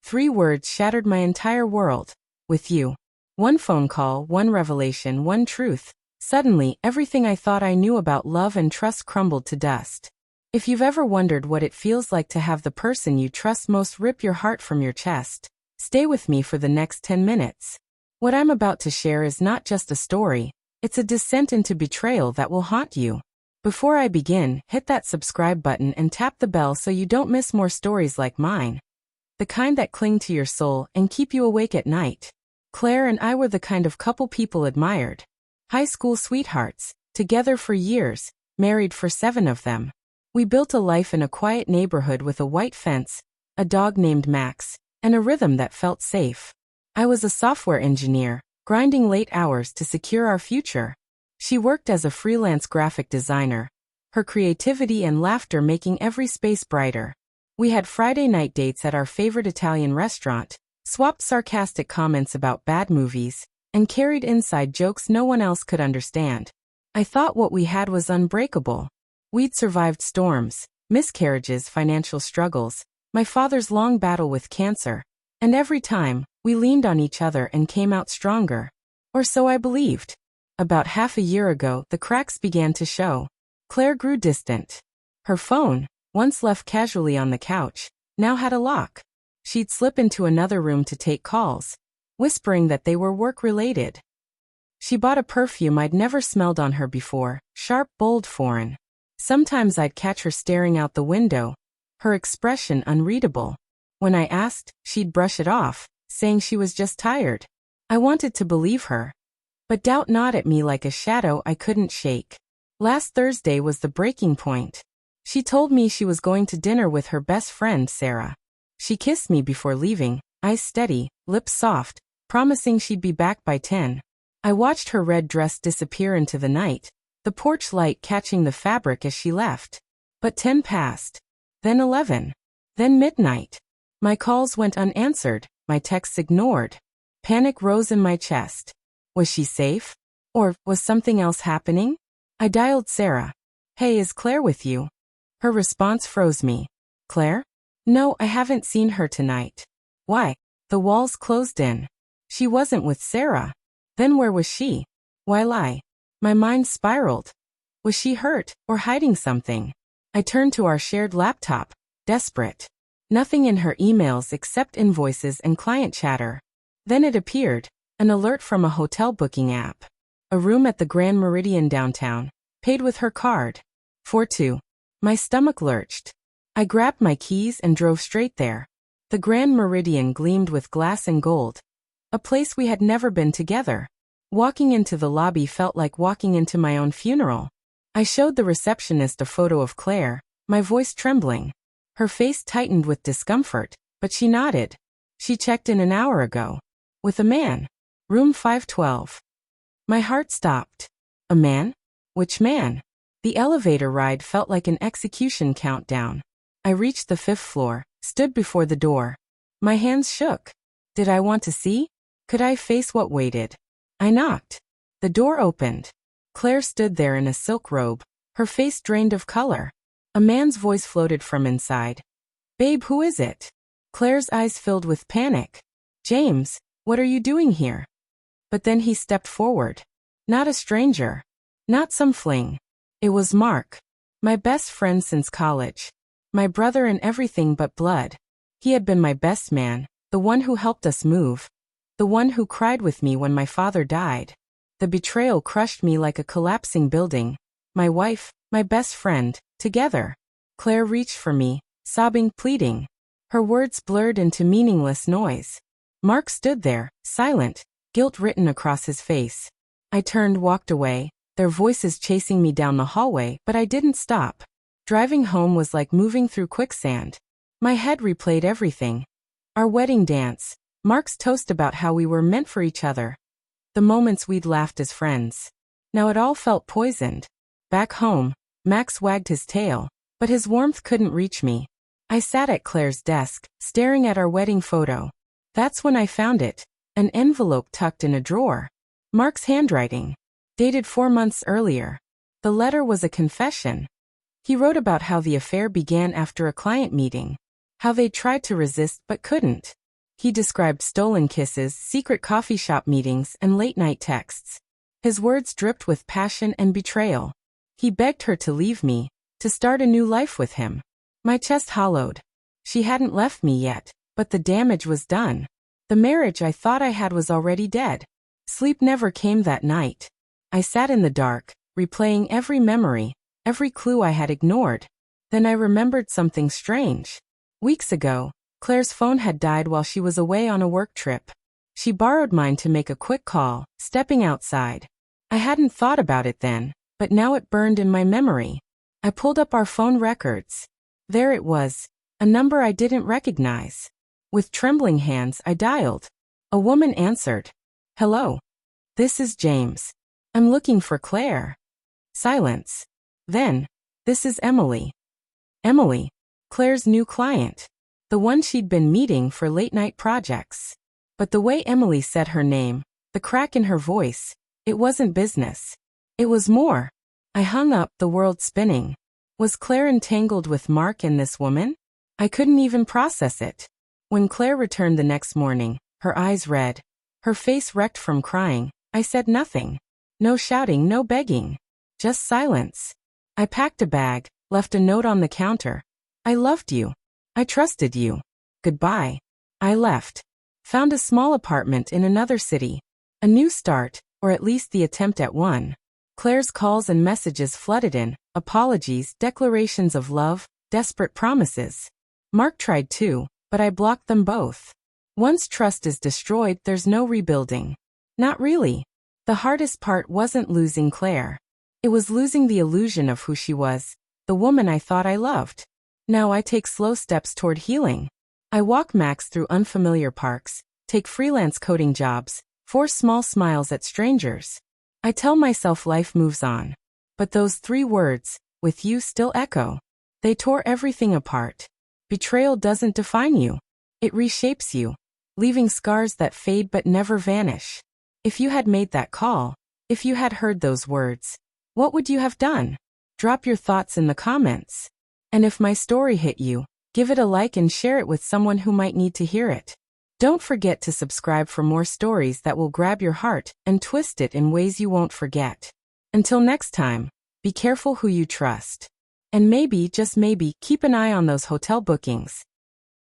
3 words shattered my entire world. With you. One phone call, one revelation, one truth. Suddenly, everything I thought I knew about love and trust crumbled to dust. If you've ever wondered what it feels like to have the person you trust most rip your heart from your chest, stay with me for the next 10 minutes. What I'm about to share is not just a story, it's a descent into betrayal that will haunt you. Before I begin, hit that subscribe button and tap the bell so you don't miss more stories like mine. The kind that cling to your soul and keep you awake at night. Claire and I were the kind of couple people admired. High school sweethearts, together for years, married for 7 of them. We built a life in a quiet neighborhood with a white fence, a dog named Max, and a rhythm that felt safe. I was a software engineer, grinding late hours to secure our future. She worked as a freelance graphic designer, her creativity and laughter making every space brighter. We had Friday night dates at our favorite Italian restaurant, swapped sarcastic comments about bad movies, and carried inside jokes no one else could understand. I thought what we had was unbreakable. We'd survived storms, miscarriages, financial struggles, my father's long battle with cancer, and every time, we leaned on each other and came out stronger. Or so I believed. About half a year ago, the cracks began to show. Claire grew distant. Her phone, once left casually on the couch, now had a lock. She'd slip into another room to take calls, whispering that they were work-related. She bought a perfume I'd never smelled on her before, sharp, bold, foreign. Sometimes I'd catch her staring out the window, her expression unreadable. When I asked, she'd brush it off, saying she was just tired. I wanted to believe her. But doubt gnawed at me like a shadow I couldn't shake. Last Thursday was the breaking point. She told me she was going to dinner with her best friend, Sarah. She kissed me before leaving, eyes steady, lips soft, promising she'd be back by 10. I watched her red dress disappear into the night, the porch light catching the fabric as she left. But 10 passed. Then 11. Then midnight. My calls went unanswered, my texts ignored. Panic rose in my chest. Was she safe? Or was something else happening? I dialed Sarah. Hey, is Claire with you? Her response froze me. Claire? No, I haven't seen her tonight. Why? The walls closed in. She wasn't with Sarah. Then where was she? Why lie? My mind spiraled. Was she hurt, or hiding something? I turned to our shared laptop, desperate. Nothing in her emails except invoices and client chatter. Then it appeared, an alert from a hotel booking app. A room at the Grand Meridian downtown, paid with her card. 4-2. My stomach lurched. I grabbed my keys and drove straight there. The Grand Meridian gleamed with glass and gold. A place we had never been together. Walking into the lobby felt like walking into my own funeral. I showed the receptionist a photo of Claire, my voice trembling. Her face tightened with discomfort, but she nodded. She checked in an hour ago. With a man. Room 512. My heart stopped. A man? Which man? The elevator ride felt like an execution countdown. I reached the 5th floor, stood before the door. My hands shook. Did I want to see? Could I face what waited? I knocked. The door opened. Claire stood there in a silk robe, her face drained of color. A man's voice floated from inside. Babe, who is it? Claire's eyes filled with panic. James, what are you doing here? But then he stepped forward. Not a stranger. Not some fling. It was Mark. My best friend since college. My brother in everything but blood. He had been my best man, the one who helped us move. The one who cried with me when my father died. The betrayal crushed me like a collapsing building. My wife, my best friend, together. Claire reached for me, sobbing, pleading. Her words blurred into meaningless noise. Mark stood there, silent, guilt written across his face. I turned, walked away, their voices chasing me down the hallway, but I didn't stop. Driving home was like moving through quicksand. My head replayed everything. Our wedding dance, Mark's toast about how we were meant for each other. The moments we'd laughed as friends. Now it all felt poisoned. Back home, Max wagged his tail, but his warmth couldn't reach me. I sat at Claire's desk, staring at our wedding photo. That's when I found it, an envelope tucked in a drawer. Mark's handwriting. Dated 4 months earlier. The letter was a confession. He wrote about how the affair began after a client meeting. How they tried to resist but couldn't. He described stolen kisses, secret coffee shop meetings, and late-night texts. His words dripped with passion and betrayal. He begged her to leave me, to start a new life with him. My chest hollowed. She hadn't left me yet, but the damage was done. The marriage I thought I had was already dead. Sleep never came that night. I sat in the dark, replaying every memory, every clue I had ignored. Then I remembered something strange. Weeks ago, Claire's phone had died while she was away on a work trip. She borrowed mine to make a quick call, stepping outside. I hadn't thought about it then, but now it burned in my memory. I pulled up our phone records. There it was, a number I didn't recognize. With trembling hands, I dialed. A woman answered. Hello. This is James. I'm looking for Claire. Silence. Then, this is Emily. Emily, Claire's new client. The one she'd been meeting for late-night projects. But the way Emily said her name, the crack in her voice, it wasn't business. It was more. I hung up, the world spinning. Was Claire entangled with Mark and this woman? I couldn't even process it. When Claire returned the next morning, her eyes red, her face wrecked from crying, I said nothing. No shouting, no begging. Just silence. I packed a bag, left a note on the counter. I loved you. I trusted you. Goodbye. I left. Found a small apartment in another city. A new start, or at least the attempt at one. Claire's calls and messages flooded in, apologies, declarations of love, desperate promises. Mark tried too, but I blocked them both. Once trust is destroyed, there's no rebuilding. Not really. The hardest part wasn't losing Claire. It was losing the illusion of who she was, the woman I thought I loved. Now I take slow steps toward healing. I walk Max through unfamiliar parks, take freelance coding jobs, force small smiles at strangers. I tell myself life moves on. But those 3 words, with you, still echo. They tore everything apart. Betrayal doesn't define you. It reshapes you, leaving scars that fade but never vanish. If you had made that call, if you had heard those words, what would you have done? Drop your thoughts in the comments. And if my story hit you, give it a like and share it with someone who might need to hear it. Don't forget to subscribe for more stories that will grab your heart and twist it in ways you won't forget. Until next time, be careful who you trust. And maybe, just maybe, keep an eye on those hotel bookings.